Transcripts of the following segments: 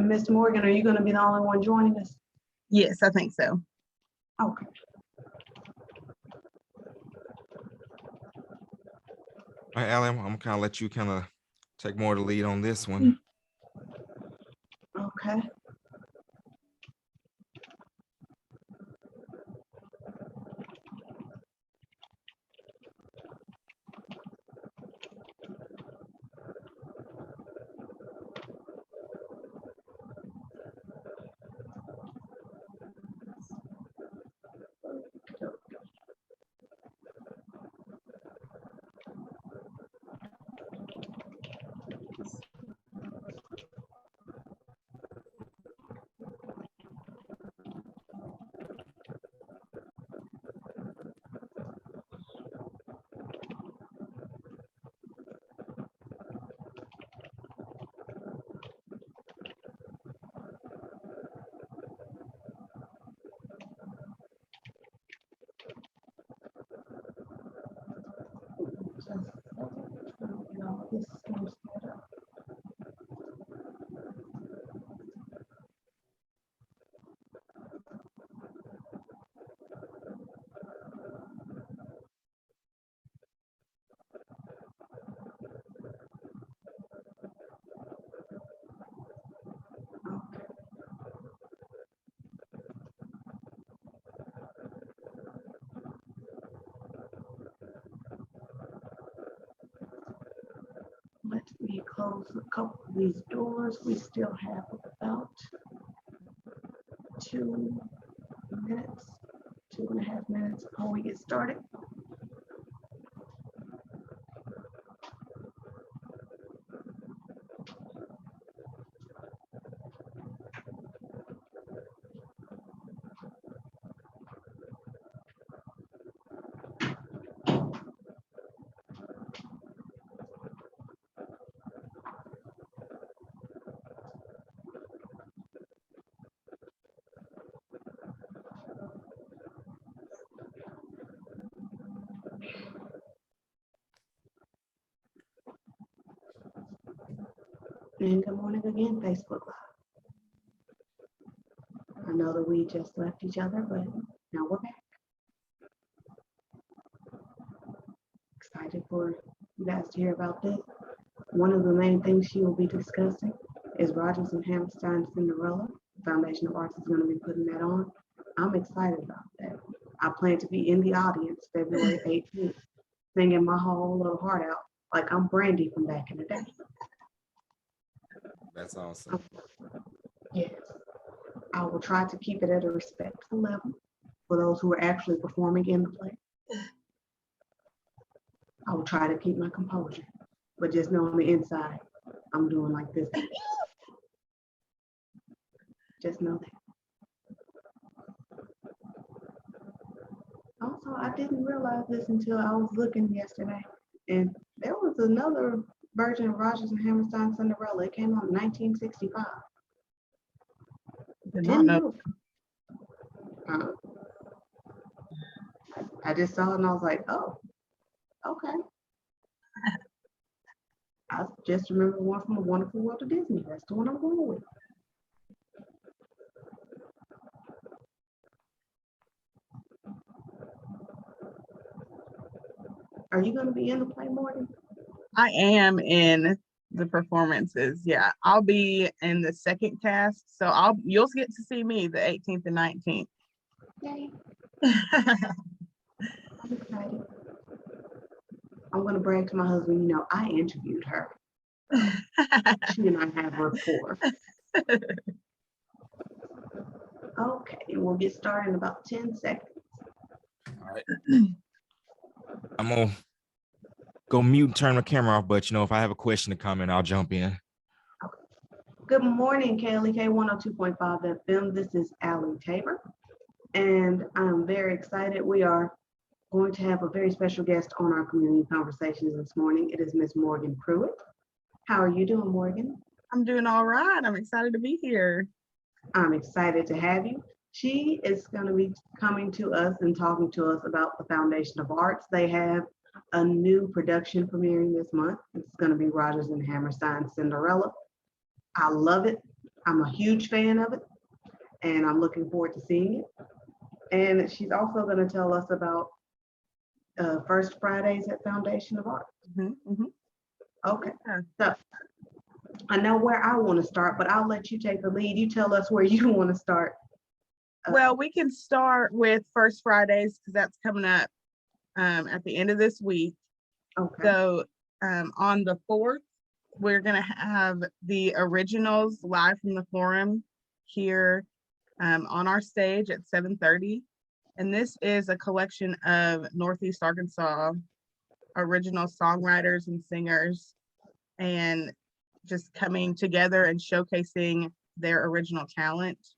And Mr. Morgan, are you going to be the only one joining us? Yes, I think so. Okay. All right, Allie, I'm gonna kind of let you kind of take more of the lead on this one. Okay. Let me close a couple of these doors. We still have about 2 minutes, 2.5 minutes before we get started. And good morning again, Facebook Live. I know that we just left each other, but now we're back. Excited for you guys to hear about this. One of the main things she will be discussing is Rodgers and Hammerstein Cinderella. Foundation of Arts is going to be putting that on. I'm excited about that. I plan to be in the audience February 18th, singing my whole little heart out like I'm Brandy from back in the day. That's awesome. Yes. I will try to keep it at a respectful level for those who are actually performing in the play. I will try to keep my composure, but just know on the inside, I'm doing like this. Just know that. Also, I didn't realize this until I was looking yesterday, and there was another version of Rodgers and Hammerstein Cinderella. It came out in 1965. Did not know. I just saw it and I was like, oh, okay. I just remember one from A Wonderful World of Disney. That's the one I'm going with. Are you going to be in the play, Morgan? I am in the performances. Yeah, I'll be in the second cast, so you'll get to see me the 18th and 19th. Yay. I'm excited. I'm going to brag to my husband, you know, I interviewed her. She and I have rapport. Okay, and we'll get started in about 10 seconds. All right. I'm gonna go mute and turn my camera off, but you know, if I have a question to comment, I'll jump in. Okay. Good morning, KLEK 102.5 FM. This is Allie Tabor, and I'm very excited. We are going to have a very special guest on our community conversations this morning. It is Miss Morgan Pruitt. How are you doing, Morgan? I'm doing all right. I'm excited to be here. I'm excited to have you. She is going to be coming to us and talking to us about the Foundation of Arts. They have a new production premiering this month. It's going to be Rodgers and Hammerstein Cinderella. I love it. I'm a huge fan of it, and I'm looking forward to seeing it. And she's also going to tell us about First Fridays at Foundation of Art. Mhm, mhm. Okay, Yeah. so I know where I want to start, but I'll let you take the lead. You tell us where you want to start. Well, we can start with First Fridays because that's coming up at the end of this week. Okay, So on the 4th, we're gonna have the originals live from the forum here on our stage at 7:30. And this is a collection of Northeast Arkansas original songwriters and singers, and just coming together and showcasing their original talent.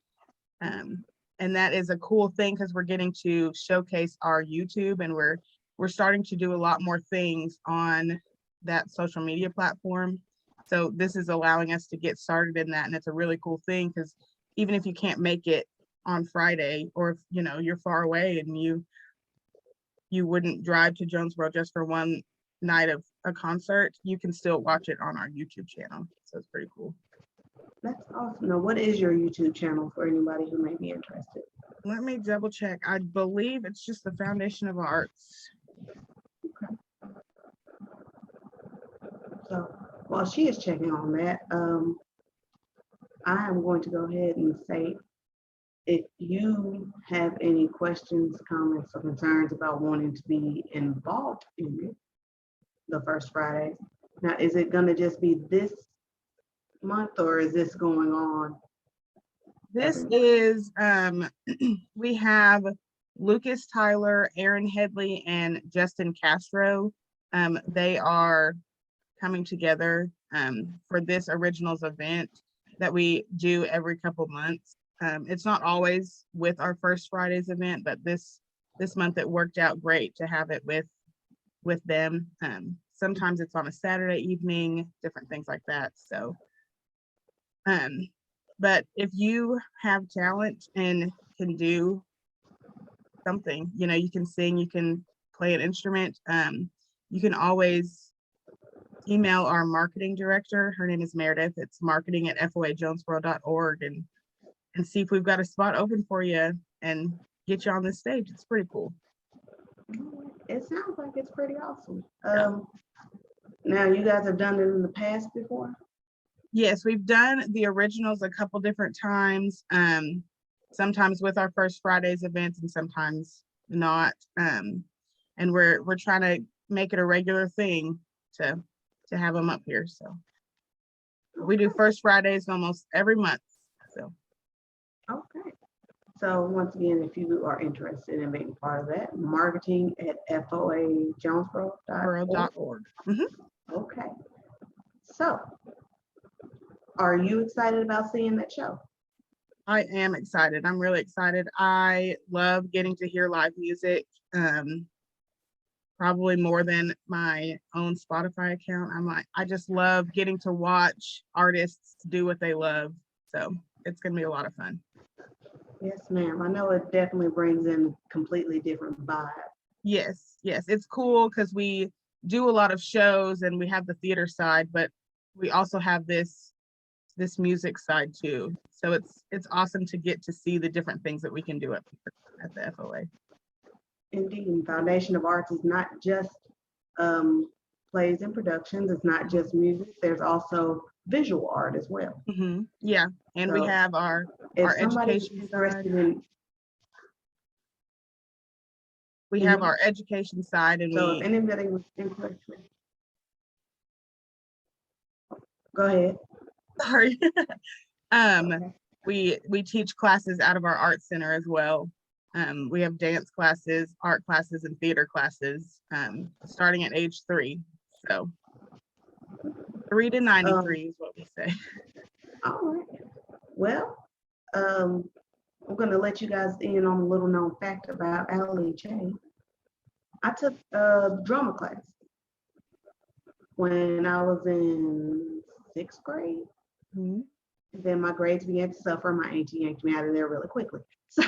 And that is a cool thing because we're getting to showcase our YouTube, and we're starting to do a lot more things on that social media platform. So this is allowing us to get started in that, and it's a really cool thing because even if you can't make it on Friday, or if you're far away and you wouldn't drive to Jonesboro just for one night of a concert, you can still watch it on our YouTube channel. So it's pretty cool. that's awesome. Now, what is your YouTube channel for anybody who may be interested? Let me double check. I believe it's just the Foundation of Arts. So while she is checking on that, I am going to go ahead and say, if you have any questions, comments, or concerns about wanting to be involved in it, the First Fridays. Now, is it going to just be this month, or is this going on? This is, we have Lucas Tyler, Aaron Headley, and Justin Castro. They are coming together for this originals event that we do every couple months. It's not always with our First Fridays event, but this month it worked out great to have it with them. Sometimes it's on a Saturday evening, different things like that. So, but if you have talent and can do something, you can sing, you can play an instrument, you can always email our marketing director. Her name is Meredith. It's marketing@foajonesboro.org, and see if we've got a spot open for you and get you on this stage. It's pretty cool. It sounds like it's pretty awesome. Now, you guys have done it in the past before? Yes, we've done the originals a couple different times, sometimes with our First Fridays events and sometimes not. And we're trying to make it a regular thing to have them up here. So we do First Fridays almost every month. So Okay. So once again, if you are interested in being part of that, marketing at foajonesboro.org. borough.org. Mhm. Okay. So are you excited about seeing that show? I am excited. I'm really excited. I love getting to hear live music, probably more than my own Spotify account. I just love getting to watch artists do what they love. So it's going to be a lot of fun. Yes, ma'am. I know it definitely brings in a completely different vibe. Yes, it's cool because we do a lot of shows and we have the theater side, but we also have this music side too. So it's awesome to get to see the different things that we can do at the FOA. Indeed, Foundation of Arts is not just plays and productions. It's not just music. There's also visual art as well. Mm-hmm. Yeah, and we So, have our if somebody's education interested side. in, We have our education side, and so if anybody was interested, go ahead. sorry. Okay. We teach classes out of our art center as well. We have dance classes, art classes, and theater classes, starting at age 3. So 3 to 93 is what we say. All right. Well, I'm going to let you guys in on a little known fact about Allie J. I took a drama class when I was in 6th grade. Mm-hmm. Then my grades began to suffer. My auntie yanked me out of there really quickly. So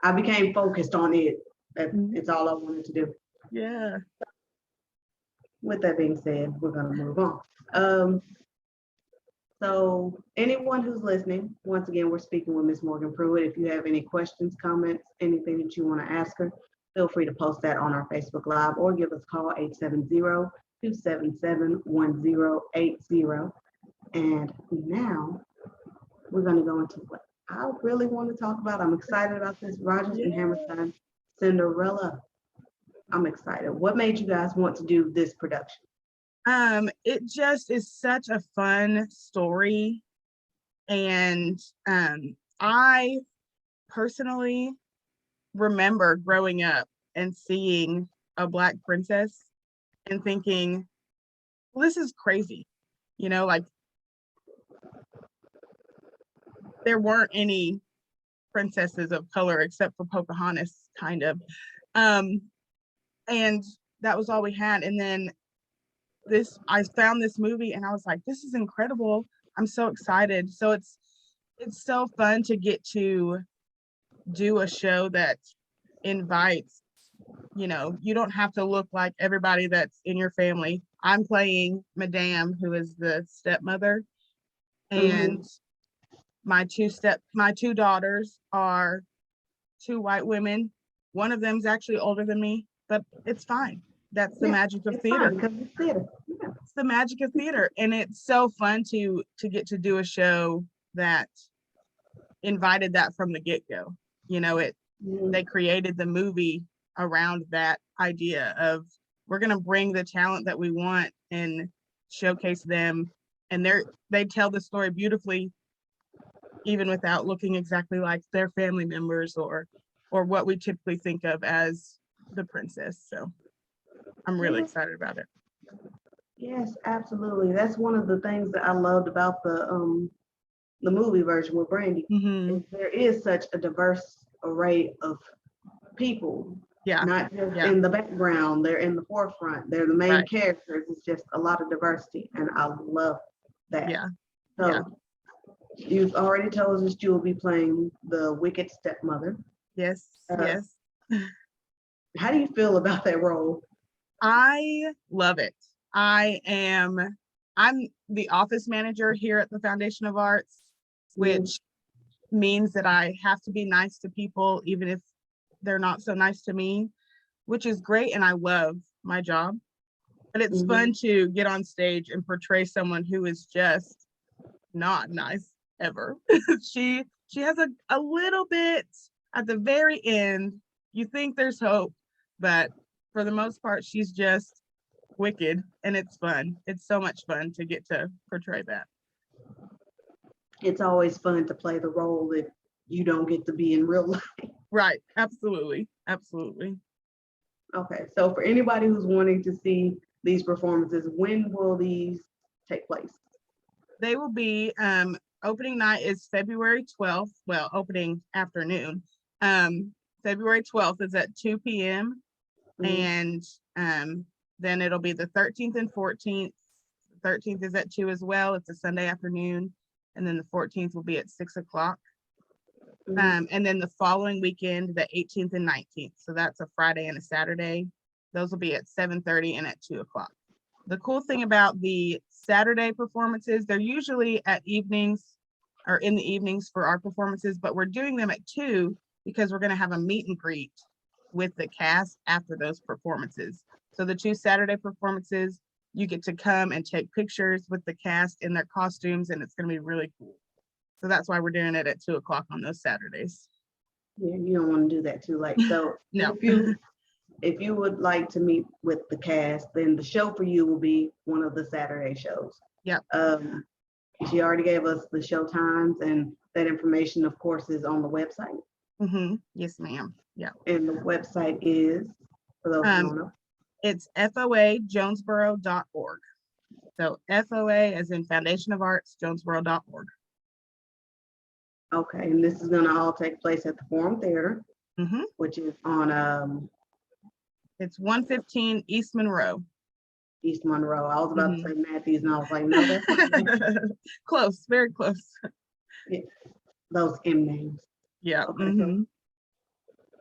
I became focused on it. It's all I wanted to do. Yeah. With that being said, we're going to move on. So anyone who's listening, once again, we're speaking with Ms. Morgan Pruitt. If you have any questions, comments, anything that you want to ask her, feel free to post that on our Facebook Live or give us a call 870-277-1080. And now we're going to go into what I really want to talk about. I'm excited about this Rodgers and Hammerstein Cinderella. I'm excited. What made you guys want to do this production? It just is such a fun story. And I personally remember growing up and seeing a Black princess and thinking, well, this is crazy. You know, like there weren't any princesses of color except for Pocahontas, kind of. And that was all we had. And then I found this movie and I was like, this is incredible. I'm so excited. So it's so fun to get to do a show that invites, you know, you don't have to look like everybody that's in your family. I'm playing Madame, who is the stepmother, and my two daughters are two white women. One of them's actually older than me, but it's fine. That's the magic of theater. It's theater. Yeah. It's the magic of theater. And it's so fun to get to do a show that invited that from the get-go. You know, they created the movie around that idea of we're going to bring the talent that we want and showcase them. And they tell the story beautifully, even without looking exactly like their family members or what we typically think of as the princess. So I'm really excited about it. Yes, absolutely. That's one of the things that I loved about the movie version with Brandy. Is there is such a diverse array of people. Yeah. Not just in the background, they're in the forefront. They're the main characters. It's just a lot of diversity, and I love that. Yeah. So you've already told us you will be playing the wicked stepmother. Yes. Yes. How do you feel about that role? I love it. I'm the office manager here at the Foundation of Arts, which means that I have to be nice to people, even if they're not so nice to me, which is great. And I love my job, but it's fun to get on stage and portray someone who is just not nice ever. She has a little bit at the very end. You think there's hope, but for the most part, she's just wicked, and it's fun. It's so much fun to get to portray that. It's always fun to play the role that you don't get to be in real life. Right. Absolutely. Absolutely. Okay. So for anybody who's wanting to see these performances, when will these take place? They will be, opening night is February 12th. Well, opening afternoon. February 12th is at 2 p.m. And then it'll be the 13th and 14th. 13th is at 2 as well. It's a Sunday afternoon. And then the 14th will be at 6 o'clock. And then the following weekend, the 18th and 19th. So that's a Friday and a Saturday. Those will be at 7:30 and at 2 o'clock. The cool thing about the Saturday performances, they're usually at evenings or in the evenings for our performances, but we're doing them at 2 because we're going to have a meet and greet with the cast after those performances. So the 2 Saturday performances, you get to come and take pictures with the cast in their costumes, and it's going to be really cool. So that's why we're doing it at 2 o'clock on those Saturdays. Yeah, you don't want to do that too late. So No. if you would like to meet with the cast, then the show for you will be one of the Saturday shows. Yep. She already gave us the show times, and that information, of course, is on the website. Yes, ma'am. Yeah. And the website is, for those who don't know, it's foajonesboro.org. So FOA as in Foundation of Arts, jonesboro.org. Okay, and this is going to all take place at the Forum Theater, which is on it's 115 East Monroe. East Monroe. I was about to say Matthews, and I was like, no, that's not close, very close. Yeah, those M names. Yeah. Okay, so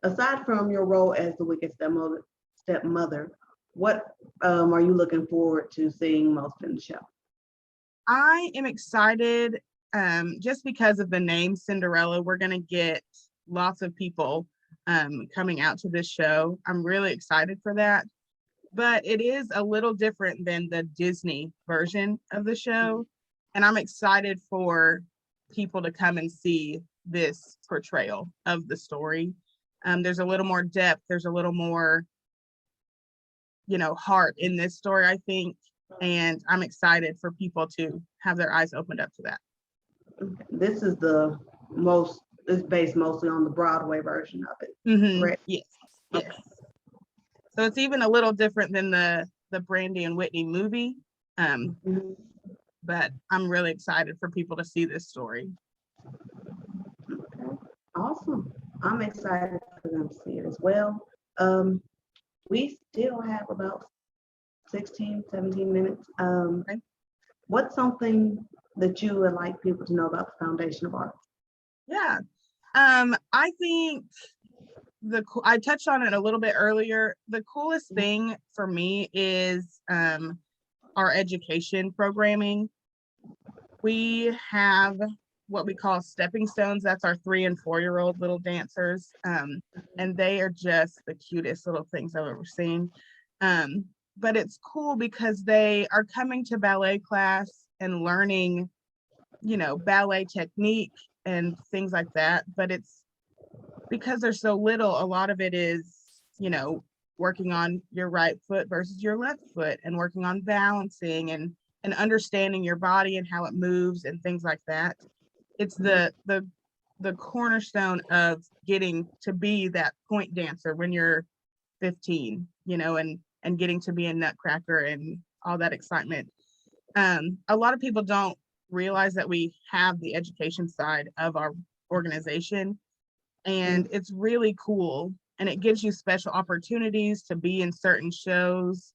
aside from your role as the wicked stepmother, what are you looking forward to seeing most in the show? I am excited just because of the name Cinderella. We're going to get lots of people coming out to this show. I'm really excited for that. But it is a little different than the Disney version of the show. And I'm excited for people to come and see this portrayal of the story. There's a little more depth. There's a little more, heart in this story, I think. And I'm excited for people to have their eyes opened up to that. This is it's based mostly on the Broadway version of it. Mm-hmm. Correct? Yes. Okay. Yes. So it's even a little different than the Brandy and Whitney movie. But I'm really excited for people to see this story. Okay. Awesome. I'm excited for them to see it as well. We still have about 16, 17 minutes. Okay. What's something that you would like people to know about the Foundation of Arts? Yeah. I think I touched on it a little bit earlier. The coolest thing for me is our education programming. We have what we call stepping stones. That's our 3- and 4-year-old little dancers. And they are just the cutest little things I've ever seen. But it's cool because they are coming to ballet class and learning, ballet technique and things like that. But it's because they're so little, a lot of it is, working on your right foot versus your left foot and working on balancing and understanding your body and how it moves and things like that. It's the cornerstone of getting to be that point dancer when you're 15, and getting to be a nutcracker and all that excitement. A lot of people don't realize that we have the education side of our organization, and it's really cool, and it gives you special opportunities to be in certain shows.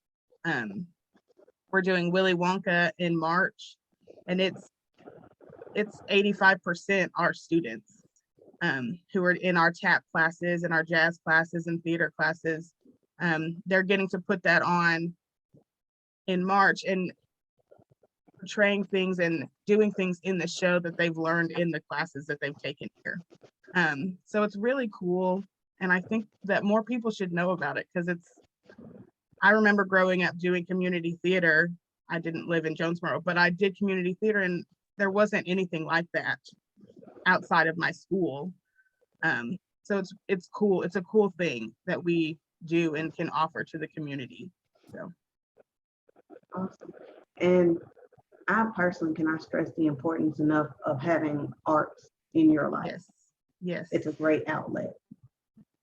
We're doing Willy Wonka in March, and it's 85% our students who are in our tap classes and our jazz classes and theater classes. They're getting to put that on in March and portraying things and doing things in the show that they've learned in the classes that they've taken here. So it's really cool. And I think that more people should know about it because I remember growing up doing community theater. I didn't live in Jonesboro, but I did community theater, and there wasn't anything like that outside of my school. So it's cool. It's a cool thing that we do and can offer to the community. So Awesome. And I personally cannot stress the importance enough of having arts in your life. Yes. It's a great outlet.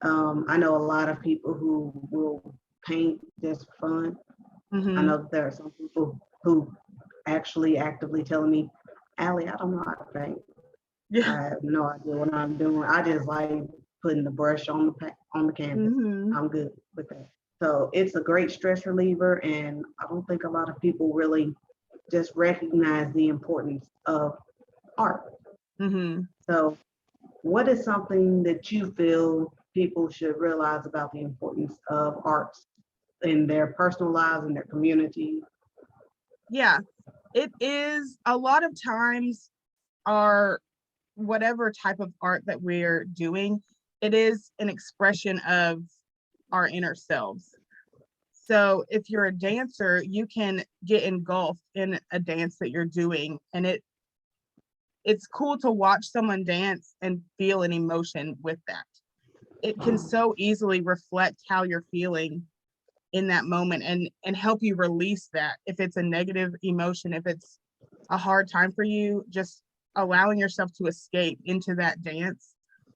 I know a lot of people who will paint just for fun. I know that there are some people who actually actively telling me, Allie, I don't know how to paint. Yeah. I have no idea what I'm doing. I just like putting the brush on the canvas. I'm good with that. So it's a great stress reliever, and I don't think a lot of people really just recognize the importance of art. So what is something that you feel people should realize about the importance of arts in their personal lives and their community? Yeah, it is a lot of times our whatever type of art that we're doing, it is an expression of our inner selves. So if you're a dancer, you can get engulfed in a dance that you're doing, and it's cool to watch someone dance and feel an emotion with that. It can so easily reflect how you're feeling in that moment and help you release that. If it's a negative emotion, if it's a hard time for you, just allowing yourself to escape into that dance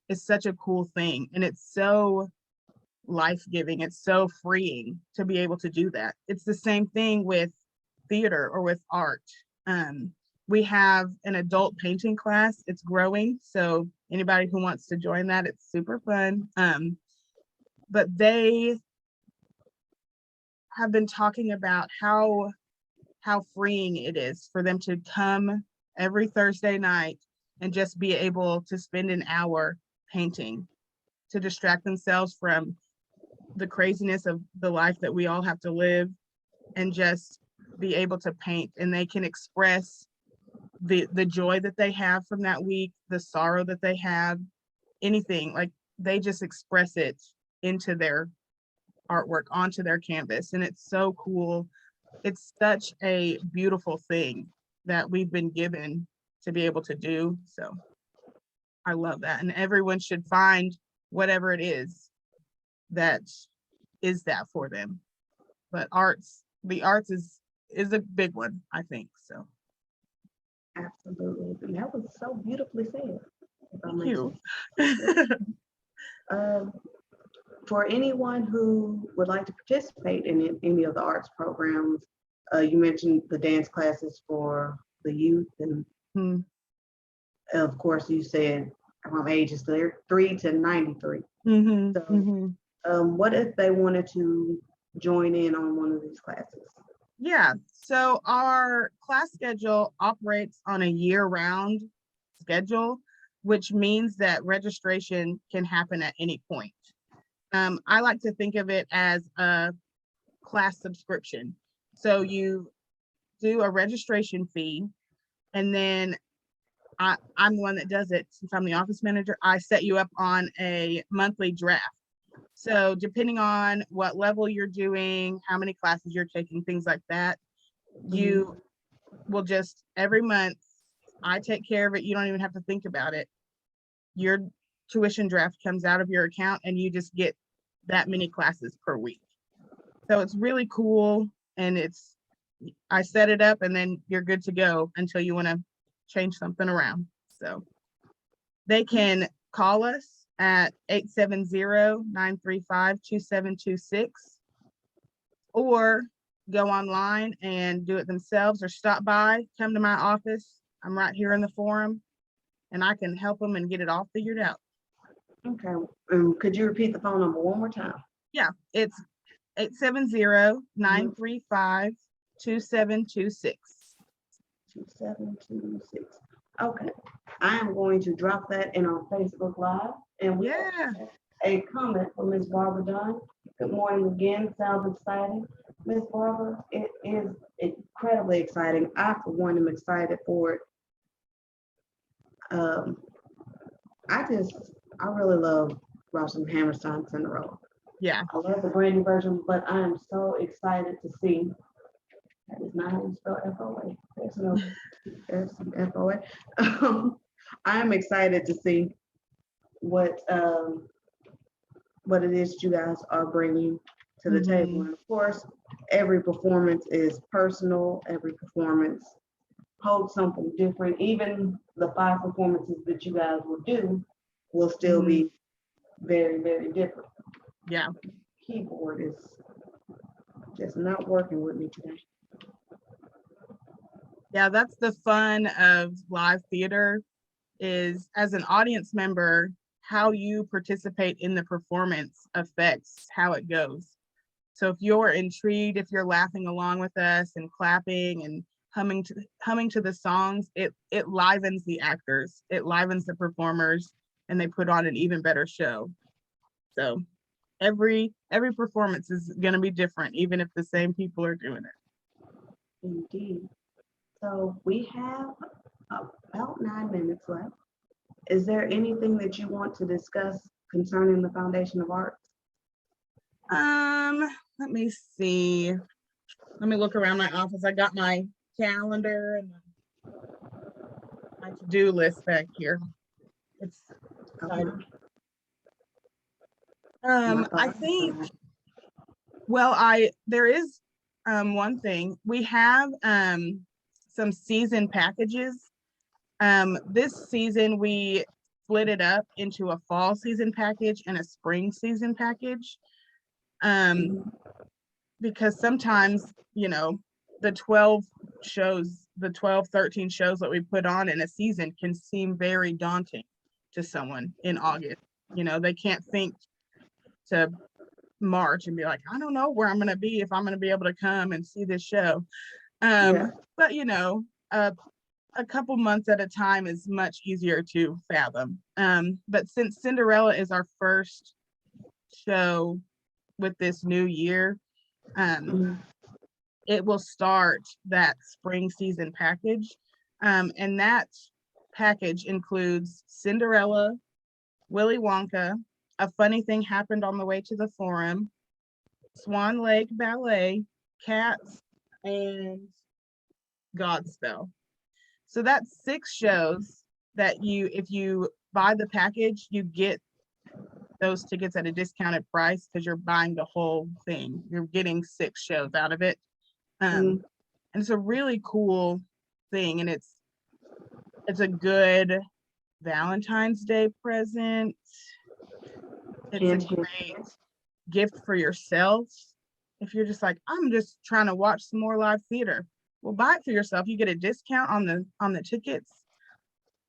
is such a cool thing. And it's so life-giving. It's so freeing to be able to do that. It's the same thing with theater or with art. We have an adult painting class. It's growing. So anybody who wants to join that, it's super fun. But they have been talking about how freeing it is for them to come every Thursday night and just be able to spend an hour painting to distract themselves from the craziness of the life that we all have to live and just be able to paint. And they can express the joy that they have from that week, the sorrow that they have, anything, like they just express it into their artwork onto their canvas, and it's so cool. It's such a beautiful thing that we've been given to be able to do. So I love that, and everyone should find whatever it is that is that for them. But the arts is a big one, I think. So Absolutely. And that was so beautifully said. If I thank may you. say. Um, for anyone who would like to participate in any of the arts programs, you mentioned the dance classes for the youth, and Hmm. of course, you said from ages 3 to 93. Mhm, So, mhm. what if they wanted to join in on one of these classes? Yeah, so our class schedule operates on a year-round schedule, which means that registration can happen at any point. I like to think of it as a class subscription. So you do a registration fee, and then I'm the one that does it since I'm the office manager. I set you up on a monthly draft. So depending on what level you're doing, how many classes you're taking, things like that, you will just every month, I take care of it. You don't even have to think about it. Your tuition draft comes out of your account and you just get that many classes per week. So it's really cool, and I set it up and then you're good to go until you want to change something around. So they can call us at 870-935-2726 or go online and do it themselves, or stop by, come to my office. I'm right here in the forum, and I can help them and get it all figured out. Okay. Could you repeat the phone number one more time? Yeah, it's 870-935-2726. 2726. Okay. I am going to drop that in our Facebook Live. And we Yeah. have a comment from Ms. Barbara Dunn. Good morning again. Sounds exciting. Ms. Barbara, it is incredibly exciting. I, for one, am excited for it. Um, I really love Rosalind Hammerstein's Cinderella. Yeah. I love the brand new version, but I am so excited to see. That is not how you spell FOA. There's some FOA. I am excited to see what it is you guys are bringing to the table. And of course, every performance is personal. Every performance holds something different. Even the 5 performances that you guys will do will still be very, very different. Yeah. Keyboard is just not working with me today. Yeah, that's the fun of live theater, is as an audience member, how you participate in the performance affects how it goes. So if you're intrigued, if you're laughing along with us and clapping and humming to the songs, it livens the actors, it livens the performers, and they put on an even better show. So every performance is going to be different, even if the same people are doing it. Indeed. So we have about 9 minutes left. Is there anything that you want to discuss concerning the Foundation of Arts? Let me see. Let me look around my office. I got my calendar and my to-do list back here. It's exciting. I think, well, there is one thing. We have some season packages. This season we split it up into a fall season package and a spring season package. Because sometimes, the 13 shows that we put on in a season can seem very daunting to someone in August. They can't think to March and be like, I don't know where I'm going to be, if I'm going to be able to come and see this show. But a couple months at a time is much easier to fathom. But since Cinderella is our first show with this new year, it will start that spring season package. And that package includes Cinderella, Willy Wonka, A Funny Thing Happened on the Way to the Forum, Swan Lake Ballet, Cats, and Godspell. So that's 6 shows that if you buy the package, you get those tickets at a discounted price because you're buying the whole thing. You're getting 6 shows out of it. And it's a really cool thing, and it's a good Valentine's Day present. It's a great gift for yourself. If you're just like, I'm just trying to watch some more live theater, well, buy it for yourself. You get a discount on the tickets.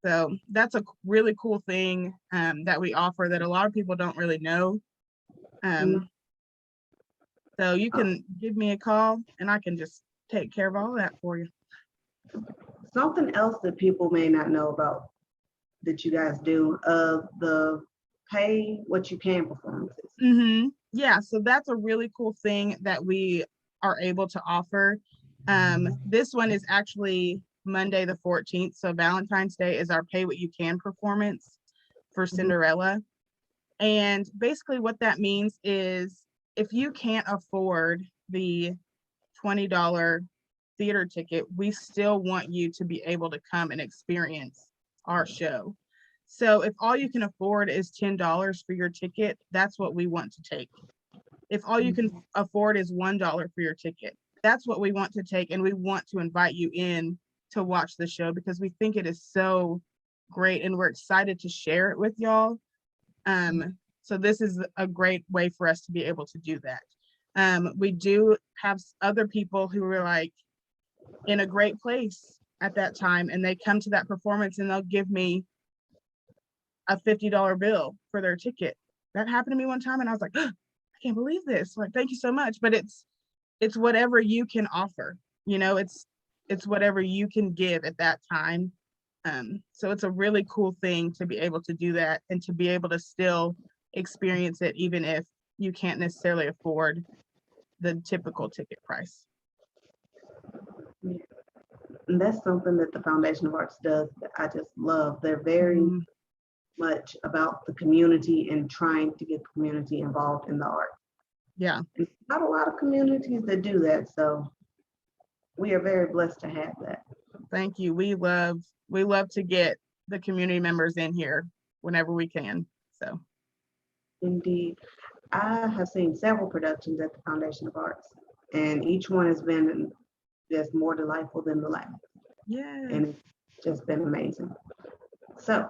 So that's a really cool thing that we offer that a lot of people don't really know. So you can give me a call and I can just take care of all that for you. Something else that people may not know about that you guys do of the pay what you can performances. Yeah, so that's a really cool thing that we are able to offer. This one is actually Monday the 14th. So Valentine's Day is our pay what you can performance for Cinderella. And basically what that means is if you can't afford the $20 theater ticket, we still want you to be able to come and experience our show. So if all you can afford is $10 for your ticket, that's what we want to take. If all you can afford is $1 for your ticket, that's what we want to take. And we want to invite you in to watch the show because we think it is so great and we're excited to share it with y'all. So this is a great way for us to be able to do that. We do have other people who are like in a great place at that time and they come to that performance and they'll give me a $50 bill for their ticket. That happened to me one time and I was like, oh, I can't believe this. Like, thank you so much. But it's whatever you can offer, you know, it's whatever you can give at that time. So it's a really cool thing to be able to do that and to be able to still experience it, even if you can't necessarily afford the typical ticket price. And that's something that the Foundation of Arts does that I just love. They're very much about the community and trying to get the community involved in the art. Yeah. It's not a lot of communities that do that, so we are very blessed to have that. Thank you. We love to get the community members in here whenever we can. So Indeed. I have seen several productions at the Foundation of Arts, and each one has been just more delightful than the last. yeah. And it's just been amazing. So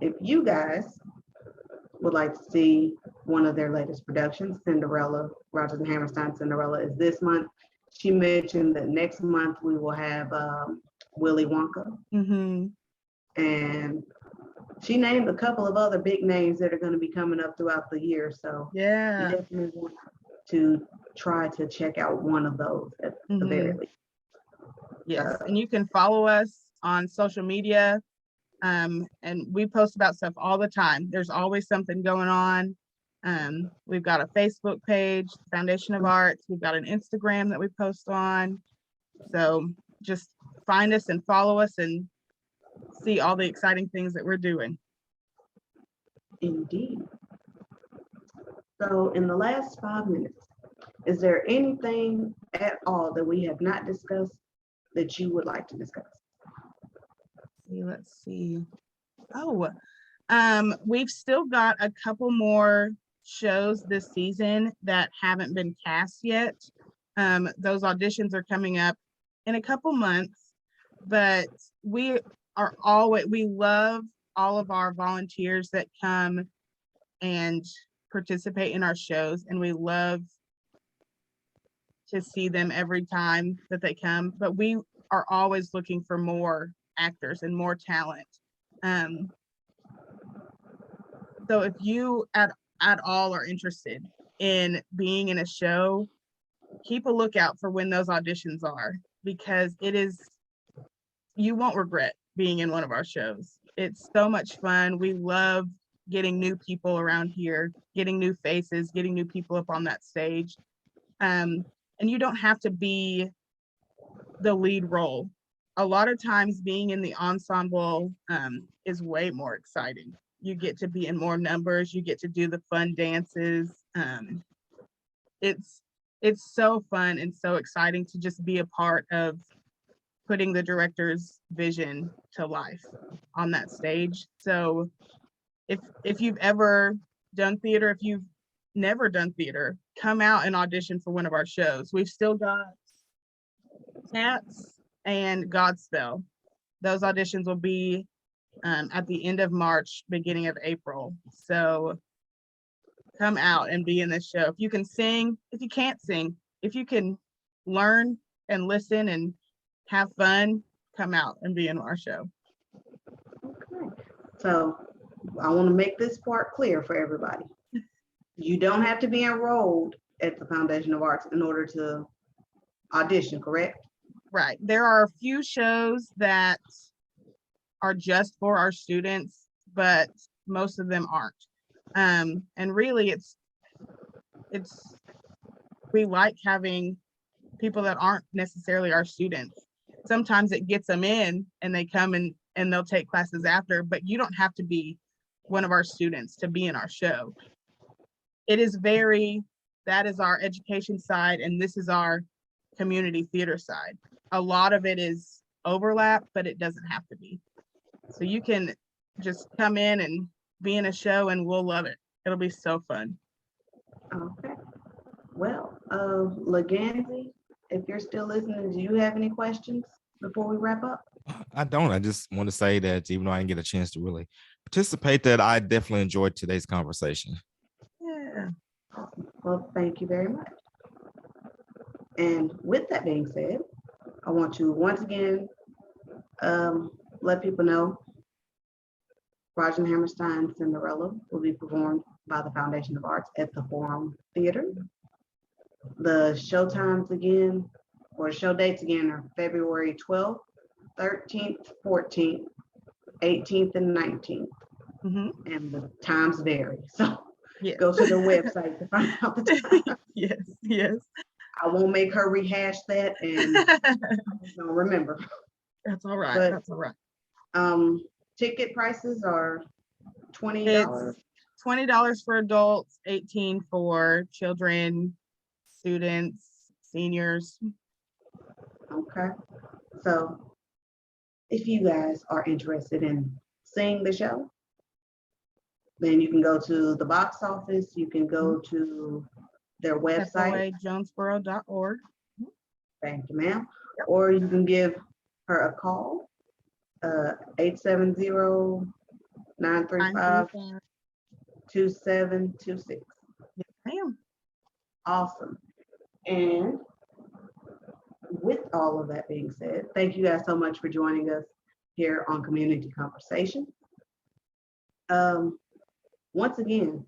if you guys would like to see one of their latest productions, Cinderella, Rodgers and Hammerstein Cinderella is this month. She mentioned that next month we will have Willy Wonka. And she named a couple of other big names that are going to be coming up throughout the year. So you definitely want to try to check out one of those at the very least. Yes, and you can follow us on social media. And we post about stuff all the time. There's always something going on. We've got a Facebook page, Foundation of Arts. We've got an Instagram that we post on. So just find us and follow us and see all the exciting things that we're doing. Indeed. So in the last 5 minutes, is there anything at all that we have not discussed that you would like to discuss? Let's see. We've still got a couple more shows this season that haven't been cast yet. Those auditions are coming up in a couple months, but we love all of our volunteers that come and participate in our shows, and we love to see them every time that they come, but we are always looking for more actors and more talent. So if you at all are interested in being in a show, keep a lookout for when those auditions are, because you won't regret being in one of our shows. It's so much fun. We love getting new people around here, getting new faces, getting new people up on that stage. And you don't have to be the lead role. a lot of times being in the ensemble is way more exciting. You get to be in more numbers, you get to do the fun dances. It's so fun and so exciting to just be a part of putting the director's vision to life on that stage. So if you've ever done theater, if you've never done theater, come out and audition for one of our shows. We've still got Cats and Godspell. Those auditions will be at the end of March, beginning of April. So come out and be in this show. If you can sing, if you can't sing, if you can learn and listen and have fun, come out and be in our show. Okay. So I want to make this part clear for everybody. You don't have to be enrolled at the Foundation of Arts in order to audition, correct? Right. There are a few shows that are just for our students, but most of them aren't. And really it's we like having people that aren't necessarily our students. Sometimes it gets them in and they come and they'll take classes after, but you don't have to be one of our students to be in our show. It is that is our education side, and this is our community theater side. A lot of it is overlap, but it doesn't have to be. So you can just come in and be in a show and we'll love it. It'll be so fun. Okay. Well, Leganzi, if you're still listening, do you have any questions before we wrap up? I don't. I just want to say that even though I didn't get a chance to really participate, that I definitely enjoyed today's conversation. Yeah. Awesome. Well, thank you very much. And with that being said, I want to once again let people know Roger and Hammerstein's Cinderella will be performed by the Foundation of Arts at the Forum Theater. The show times again, or show dates again, are February 12th, 13th, 14th, 18th, and 19th. Mm-hmm. And the times vary. So Yes. go to the website to find out the time. Yes. I won't make her rehash that, and I don't remember. That's all right. But, that's all right. Ticket prices are $20. It's $20 for adults, 18 for children, students, seniors. Okay. So if you guys are interested in seeing the show, then you can go to the box office. You can go to their website, jonesboro.org. Thank you, ma'am. Or you can give her a call, 870-935-2726. Yes, ma'am. Awesome. And with all of that being said, thank you guys so much for joining us here on Community Conversation. Once again,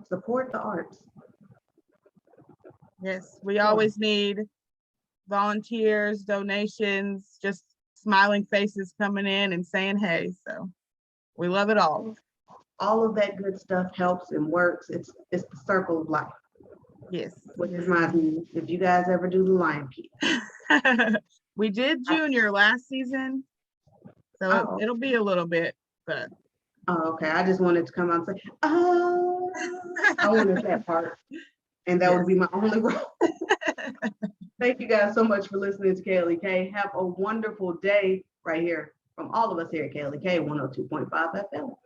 support the arts. Yes, we always need volunteers, donations, just smiling faces coming in and saying hey. So we love it all. All of that good stuff helps and works. It's the circle of life. Yes. Which reminds me, if you guys ever do the Lion King. We did Junior last season, so it'll be a little bit, but. Oh, okay. I just wanted to come out and say, oh, I wanted that part. And that would be my only role. Thank you guys so much for listening to KLEK. Have a wonderful day right here from all of us here at KLEK 102.5 FM.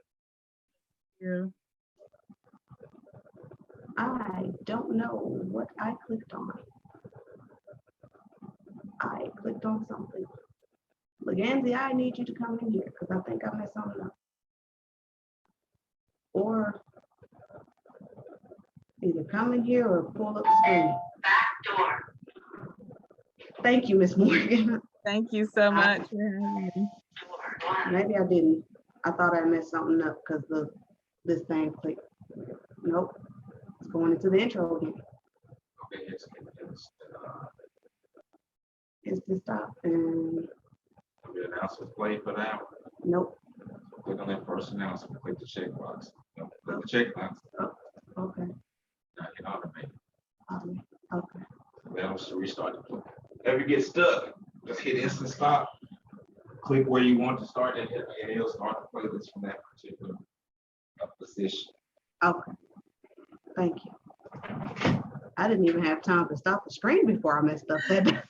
Yeah. I don't know what I clicked on. I clicked on something. Leganzi, I need you to come in here because I think I messed something up. Or either come in here or pull up the screen. Back door. Thank you, Miss Morgan. Thank you so much for having me. Maybe I didn't. I thought I messed something up because this thing clicked. Nope. It's going into the intro again. Okay, It's the stop and the announcement play for that. nope. So click on that first announcement, click the checkbox. No, click the checkbox. Okay. Now you automate. Okay. So that'll restart the play. If you get stuck, just hit instant stop click where you want to start and it'll start the playlist from that particular position. Okay, thank you. I didn't even have time to stop the stream before I messed up that.